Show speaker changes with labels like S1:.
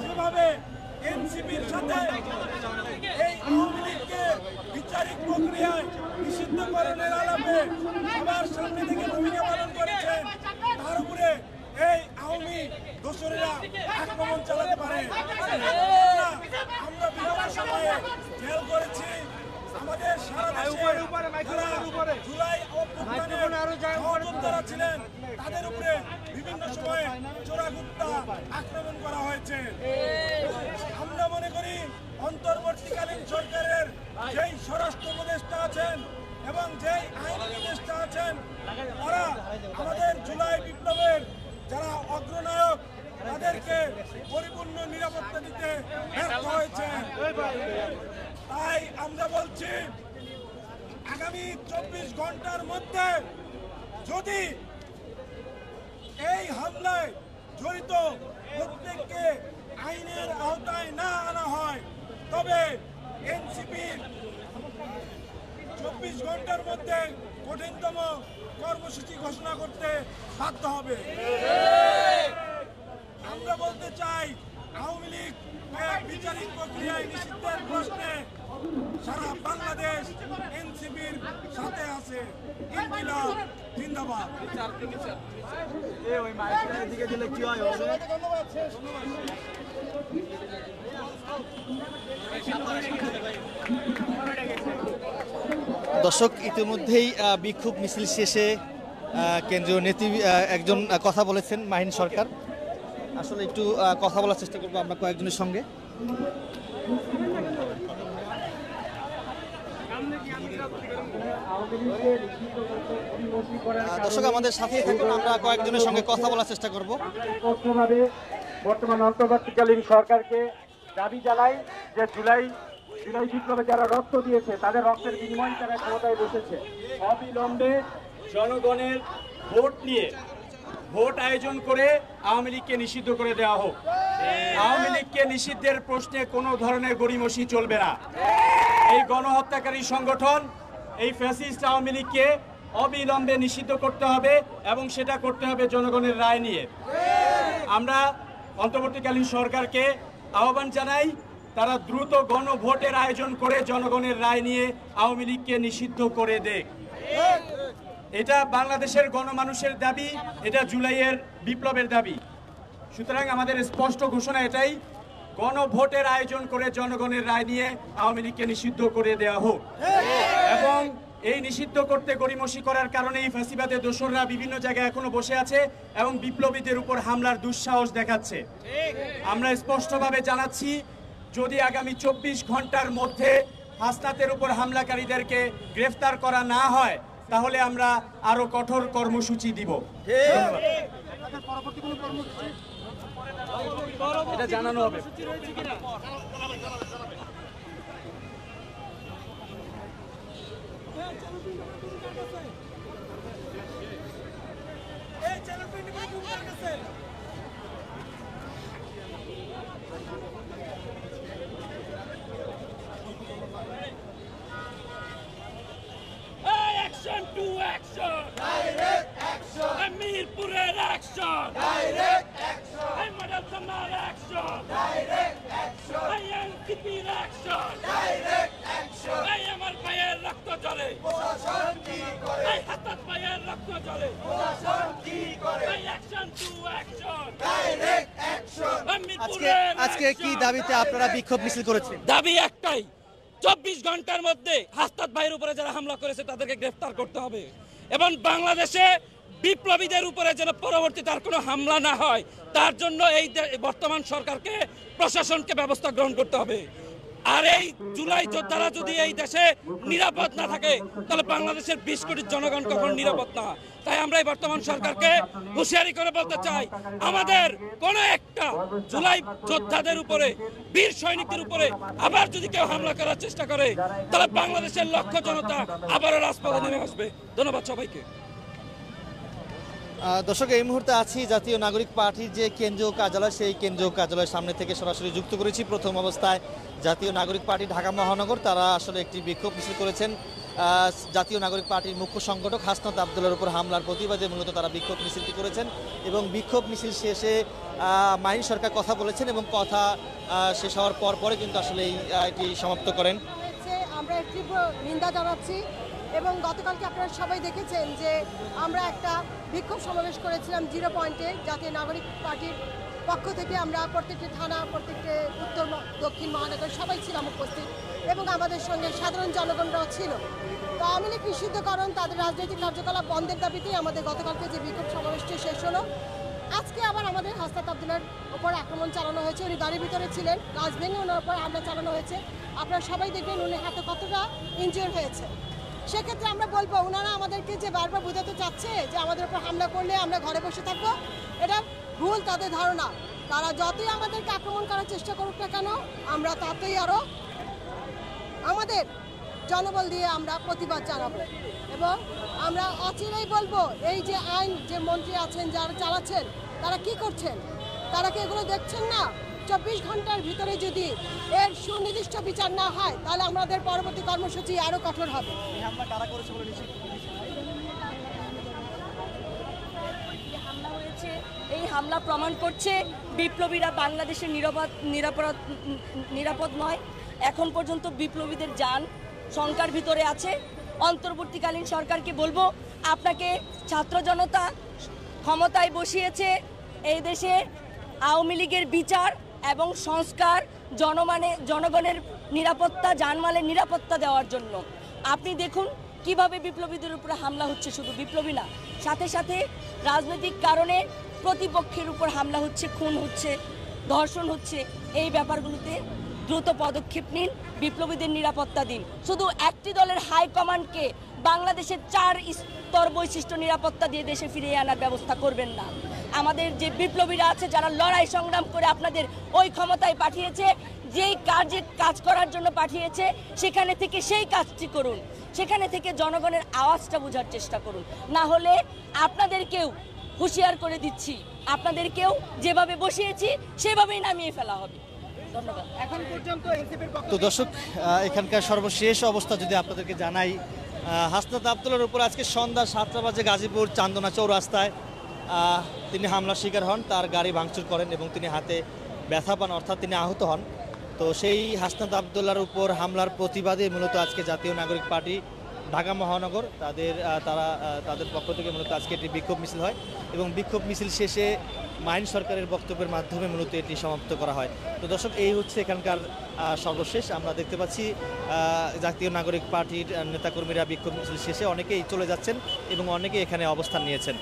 S1: যেভাবে এনসিপির সাথে এই আওয়ামী লীগকে বিচারিক প্রক্রিয়ায় নিষিদ্ধকরণের আলাপে সবার সামনে থেকে ভূমিকা পালন করেছেন, তার উপরে এই আওয়ামী দোসরেরা আক্রমণ চালাতে পারে। আমরা বিগত সময়ে খেয়াল করেছি আমাদের সারা দেশে জুলাই অভ্যুত্থানে ছিলেন তাদের উপরে বিভিন্ন সময়ে চোরাগুপ্তা আক্রমণ করা হয়েছে। আমরা মনে করি অন্তর্বর্তীকালীন সরকারের যেই স্বরাষ্ট্র উপদেষ্টা আছেন এবং যেই আইন উপদেষ্টা আছেন তারা আমাদের জুলাই বিপ্লবের যারা অগ্রনায়ক তাদেরকে পরিপূর্ণ নিরাপত্তা দিতে ব্যর্থ হয়েছে। তাই আমরা বলছি আগামী 24 ঘন্টার মধ্যে যদি এই হামলায় জড়িত প্রত্যেককে আইনের আওতায় না আনা হয় তবে এনসিপির 24 ঘন্টার মধ্যে কঠিনতম কর্মসূচি ঘোষণা করতে বাধ্য হবে। আমরা বলতে চাই আওয়ামী লীগ বিচারিক প্রক্রিয়ায় নিষিদ্ধের প্রশ্নে সারা বাংলাদেশ এনসিপির সাথে আছে। ইনকিলাব জিন্দাবাদ।
S2: দর্শক, ইতিমধ্যেই বিক্ষোভ মিছিল শেষে কেন্দ্রীয় নেত্রী একজন কথা বলেছেন, মাহিন সরকার। আসলে একটু কথা বলার চেষ্টা করবো আমরা কয়েকজনের সঙ্গে। দর্শক আমাদের সাথেই থাকুন, আমরা কয়েকজনের সঙ্গে কথা বলার চেষ্টা করব।
S3: বর্তমান অন্তর্বর্তীকালীন সরকারকে দাবি জানাই যে জুলাই বিপ্লবে যারা রক্ত দিয়েছে তাদের রক্তের বিনিময়ে তারা ক্ষমতায় বসেছে। অবিলম্বে জনগণের ভোট নিয়ে ভোট আয়োজন করে আওয়ামী লীগকে নিষিদ্ধ করে দেওয়া হোক। আওয়ামী লীগকে নিষিদ্ধের প্রশ্নে কোনো ধরনের গড়িমসি চলবে না। এই গণহত্যাকারী সংগঠন এই ফ্যাসিস্ট আওয়ামী লীগকে অবিলম্বে নিষিদ্ধ করতে হবে এবং সেটা করতে হবে জনগণের রায় নিয়ে। আমরা অন্তর্বর্তীকালীন সরকারকে আহ্বান জানাই তারা দ্রুত গণভোটের আয়োজন করে জনগণের রায় নিয়ে আওয়ামী লীগকে নিষিদ্ধ করে দেয়। এটা বাংলাদেশের গণমানুষের দাবি, এটা জুলাইয়ের বিপ্লবের দাবি। সুতরাং আমাদের স্পষ্ট ঘোষণা এটাই, গণভোটের আয়োজন করে জনগণের রায় নিয়ে আওয়ামী লীগকে নিষিদ্ধ করে দেওয়া হোক। এবং এই নিষিদ্ধ করতে গড়িমসি করার কারণে এই ফ্যাসিবাদের দোসররা বিভিন্ন জায়গায় এখনো বসে আছে এবং বিপ্লবীদের উপর হামলার দুঃসাহস দেখাচ্ছে। আমরা স্পষ্টভাবে জানাচ্ছি যদি আগামী 24 ঘন্টার মধ্যে হাসনাতের উপর হামলাকারীদেরকে গ্রেফতার করা না হয় তাহলে আমরা আরো কঠোর কর্মসূচি দিব। এটা জানানো হবে।
S4: Action to action! Direct action! Amirpurer action! Direct action! Madalsanar action! Direct action! NCPর action! Direct action! আমার ভাইয়ের রক্ত ঝরে প্রশাসন কি করে? হাসনাত ভাইয়ের রক্ত ঝরে প্রশাসন কি করে? Action to action! Direct action!
S2: আজকে কি দাবিতে আপনারা বিক্ষোভ মিছিল করেছেন?
S4: দাবি একটাই, 24 ঘন্টার মধ্যে হাসনাত ভাইয়ের উপরে যারা হামলা করেছে তাদেরকে গ্রেফতার করতে হবে এবং বাংলাদেশে বিপ্লবীদের উপরে যেন পরবর্তীতে আর কোনো হামলা না হয় তার জন্য এই বর্তমান সরকারকে প্রশাসনকে ব্যবস্থা গ্রহণ করতে হবে। আর এই জুলাই যোদ্ধারা যদি এই দেশে নিরাপদ না থাকে তাহলে বাংলাদেশের 20 কোটি জনগণ কখনো নিরাপদ না। তাই আমরা এই বর্তমান সরকারকে হুঁশিয়ারি করে বলতে চাই, আমাদের কোন একটা জুলাই যোদ্ধাদের উপরে, বীর সৈনিকদের উপরে আবার যদি কেউ হামলা করার চেষ্টা করে তাহলে বাংলাদেশের লক্ষ জনতা আবারও রাজপথে নেমে আসবে। ধন্যবাদ সবাইকে।
S2: দর্শক, এই মুহূর্তে আছি জাতীয় নাগরিক পার্টির যে কেন্দ্রীয় কার্যালয়, সেই কেন্দ্রীয় কার্যালয়ের সামনে থেকে সরাসরি যুক্ত করেছি। প্রথম অবস্থায় জাতীয় নাগরিক পার্টি ঢাকা মহানগর তারা আসলে একটি বিক্ষোভ মিছিল করেছেন জাতীয় নাগরিক পার্টির মুখ্য সংগঠক হাসনাত আবদুল্লাহর উপর হামলার প্রতিবাদে মূলত তারা বিক্ষোভ মিছিলটি করেছেন এবং বিক্ষোভ মিছিল শেষে মাহিন সরকার কথা বলেছেন এবং কথা শেষ হওয়ার পরে কিন্তু আসলে এটি সমাপ্ত করেন।
S5: আমরা এর তীব্র নিন্দা জানাচ্ছি এবং গতকালকে আপনারা সবাই দেখেছেন যে আমরা একটা বিক্ষোভ সমাবেশ করেছিলাম 0 পয়েন্টে জাতীয় নাগরিক পার্টির পক্ষ থেকে। আমরা প্রত্যেকটি থানা, প্রত্যেকটি উত্তর দক্ষিণ মহানগর সবাই ছিলাম উপস্থিত এবং আমাদের সঙ্গে সাধারণ জনগণরাও ছিল। তো আওয়ামী লীগ নিষিদ্ধকরণ, তাদের রাজনৈতিক কার্যকলাপ বন্ধের দাবিতেই আমাদের গতকালকে যে বিক্ষোভ সমাবেশটি শেষ হলো। আজকে আবার আমাদের হাসনাত আবদুল্লাহর উপর আক্রমণ চালানো হয়েছে। উনি গাড়ির ভিতরে ছিলেন, গাছ ভেঙে ওনার উপর হামলা চালানো হয়েছে। আপনারা সবাই দেখবেন উনি হাতে কতটা ইনজিওর হয়েছে। সেক্ষেত্রে আমরা বলবো, ওনারা আমাদেরকে যে বারবার বোঝাতে চাচ্ছে যে আমাদের উপর হামলা করলে আমরা ঘরে বসে থাকবো, এটা ভুল তাদের ধারণা। তারা যতই আমাদেরকে আক্রমণ করার চেষ্টা করুক না কেন, আমরা তাতেই আরও আমাদের জনবল দিয়ে আমরা প্রতিবাদ জানাবো এবং আমরা অচিরেই বলবো এই যে আইন যে মন্ত্রী আছেন যারা চালাচ্ছেন তারা কি করছেন, তারা কি এগুলো দেখছেন না? 24 ঘন্টার ভিতরে যদি এর সুনির্দিষ্ট বিচার না হয় তাহলে আমাদের পরবর্তী কর্মসূচি আরও কঠোর হবে।
S6: এই হামলা প্রমাণ করছে বিপ্লবীরা বাংলাদেশের নিরাপদ নয়। এখন পর্যন্ত বিপ্লবীদের জান শঙ্কার ভিতরে আছে। অন্তর্বর্তীকালীন সরকারকে বলবো, আপনাকে ছাত্র জনতা ক্ষমতায় বসিয়েছে এই দেশে আওয়ামী লীগের বিচার এবং সংস্কার, জনগণের নিরাপত্তা, জানমালের নিরাপত্তা দেওয়ার জন্য। আপনি দেখুন কিভাবে বিপ্লবীদের উপরে হামলা হচ্ছে। শুধু বিপ্লবী না, সাথে সাথে রাজনৈতিক কারণে প্রতিপক্ষের উপর হামলা হচ্ছে, খুন হচ্ছে, ধর্ষণ হচ্ছে। এই ব্যাপারগুলোতে দ্রুত পদক্ষেপ নিন, বিপ্লবীদের নিরাপত্তা দিন। শুধু একটি দলের হাইকমান্ডকে বাংলাদেশের 4 স্তর বৈশিষ্ট্য নিরাপত্তা দিয়ে দেশে ফিরিয়ে আনার ব্যবস্থা করবেন না। আমাদের যে বিপ্লবীরা আছে যারা লড়াই সংগ্রাম করে আপনাদের ওই ক্ষমতায় পাঠিয়েছে, যেই কাজ করার জন্য পাঠিয়েছে সেখানে থেকে সেই কাজটি করুন, সেখানে থেকে জনগণের আওয়াজটা বোঝার চেষ্টা করুন। না হলে আপনাদেরকেও হুঁশিয়ার করে দিচ্ছি, আপনাদেরকেও যেভাবে বসিয়েছি সেভাবেই নামিয়ে ফেলা হবে। ধন্যবাদ।
S5: এখন পর্যন্ত
S2: তো দর্শক, এখানকার সর্বশেষ অবস্থা যদি আপনাদেরকে জানাই, হাসনাত আবদুল্লাহর উপর আজকে সন্ধ্যা 7টা বাজে গাজীপুর চান্দনা চৌরাস্তায় তিনি হামলার শিকার হন, তার গাড়ি ভাঙচুর করেন এবং তিনি হাতে ব্যথা পান, অর্থাৎ তিনি আহত হন। তো সেই হাসনাত আবদুল্লাহর উপর হামলার প্রতিবাদে মূলত আজকে জাতীয় নাগরিক পার্টি ঢাকা মহানগর তাদের পক্ষ থেকে মূলত আজকে একটি বিক্ষোভ মিছিল হয় এবং বিক্ষোভ মিছিল শেষে মাহিন সরকারের বক্তব্যের মাধ্যমে মূলত এটি সমাপ্ত করা হয়। তো দর্শক, এই হচ্ছে এখানকার সর্বশেষ। আমরা দেখতে পাচ্ছি জাতীয় নাগরিক পার্টির নেতাকর্মীরা বিক্ষোভ মিছিল শেষে অনেকেই চলে যাচ্ছেন এবং অনেকেই এখানে অবস্থান নিয়েছেন।